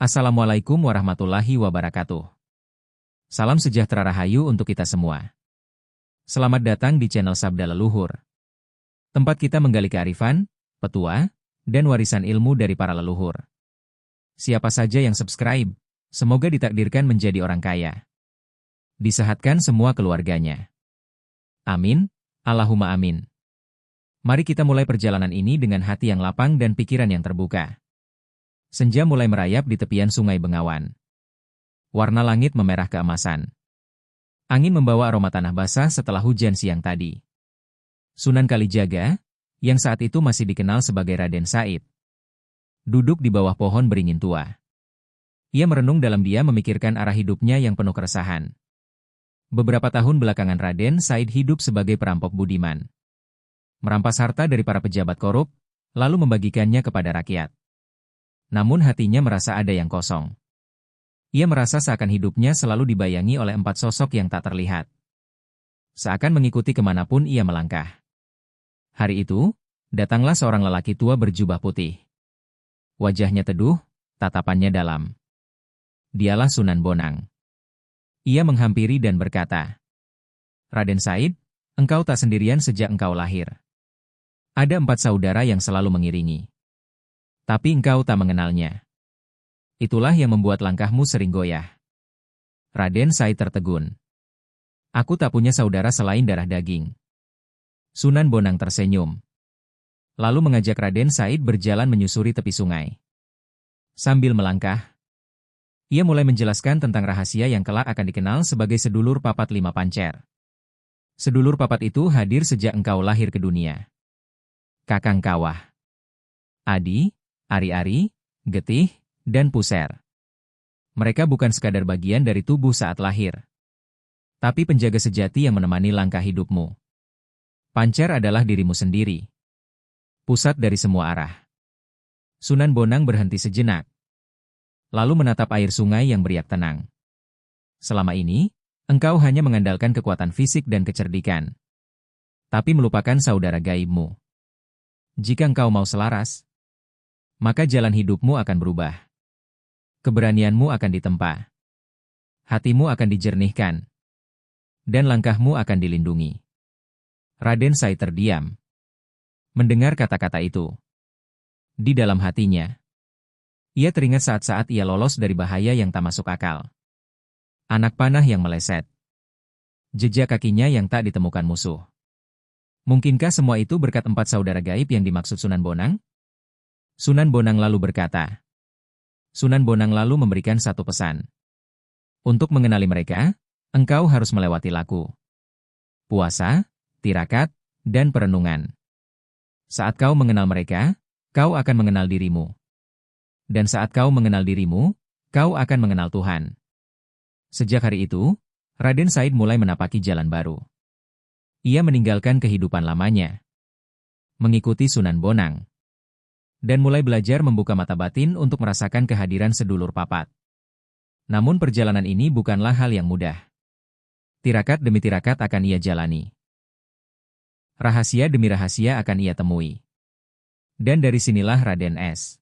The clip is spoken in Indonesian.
Assalamualaikum warahmatullahi wabarakatuh. Salam sejahtera rahayu untuk kita semua. Selamat datang di channel Sabda Leluhur. Tempat kita menggali kearifan, petua, dan warisan ilmu dari para leluhur. Siapa saja yang subscribe, semoga ditakdirkan menjadi orang kaya. Disehatkan semua keluarganya. Amin, Allahumma amin. Mari kita mulai perjalanan ini dengan hati yang lapang dan pikiran yang terbuka. Senja mulai merayap di tepian Sungai Bengawan. Warna langit memerah keemasan. Angin membawa aroma tanah basah setelah hujan siang tadi. Sunan Kalijaga, yang saat itu masih dikenal sebagai Raden Said, duduk di bawah pohon beringin tua. Ia merenung dalam diam memikirkan arah hidupnya yang penuh keresahan. Beberapa tahun belakangan Raden Said hidup sebagai perampok budiman. Merampas harta dari para pejabat korup, lalu membagikannya kepada rakyat. Namun hatinya merasa ada yang kosong. Ia merasa seakan hidupnya selalu dibayangi oleh 4 sosok yang tak terlihat. Seakan mengikuti kemanapun ia melangkah. Hari itu, datanglah seorang lelaki tua berjubah putih. Wajahnya teduh, tatapannya dalam. Dialah Sunan Bonang. Ia menghampiri dan berkata, "Raden Said, engkau tak sendirian sejak engkau lahir. Ada 4 saudara yang selalu mengiringi. Tapi engkau tak mengenalnya. Itulah yang membuat langkahmu sering goyah." Raden Said tertegun. "Aku tak punya saudara selain darah daging." Sunan Bonang tersenyum. Lalu mengajak Raden Said berjalan menyusuri tepi sungai. Sambil melangkah, ia mulai menjelaskan tentang rahasia yang kelak akan dikenal sebagai sedulur papat 5 pancer. Sedulur papat itu hadir sejak engkau lahir ke dunia. Kakang Kawah, Adi, Ari-ari, Getih, dan Puser. Mereka bukan sekadar bagian dari tubuh saat lahir, tapi penjaga sejati yang menemani langkah hidupmu. Pancer adalah dirimu sendiri. Pusat dari semua arah. Sunan Bonang berhenti sejenak. Lalu menatap air sungai yang beriak tenang. Selama ini, engkau hanya mengandalkan kekuatan fisik dan kecerdikan. Tapi melupakan saudara gaibmu. Jika engkau mau selaras, maka jalan hidupmu akan berubah. Keberanianmu akan ditempa. Hatimu akan dijernihkan. Dan langkahmu akan dilindungi." Raden Said terdiam. Mendengar kata-kata itu, di dalam hatinya, ia teringat saat-saat ia lolos dari bahaya yang tak masuk akal. Anak panah yang meleset. Jejak kakinya yang tak ditemukan musuh. Mungkinkah semua itu berkat 4 saudara gaib yang dimaksud Sunan Bonang? Sunan Bonang lalu berkata. Sunan Bonang lalu memberikan satu pesan. Untuk mengenali mereka, engkau harus melewati laku puasa, tirakat, dan perenungan. Saat kau mengenal mereka, kau akan mengenal dirimu. Dan saat kau mengenal dirimu, kau akan mengenal Tuhan. Sejak hari itu, Raden Said mulai menapaki jalan baru. Ia meninggalkan kehidupan lamanya, mengikuti Sunan Bonang, dan mulai belajar membuka mata batin untuk merasakan kehadiran sedulur papat. Namun perjalanan ini bukanlah hal yang mudah. Tirakat demi tirakat akan ia jalani. Rahasia demi rahasia akan ia temui. Dan dari sinilah Raden S.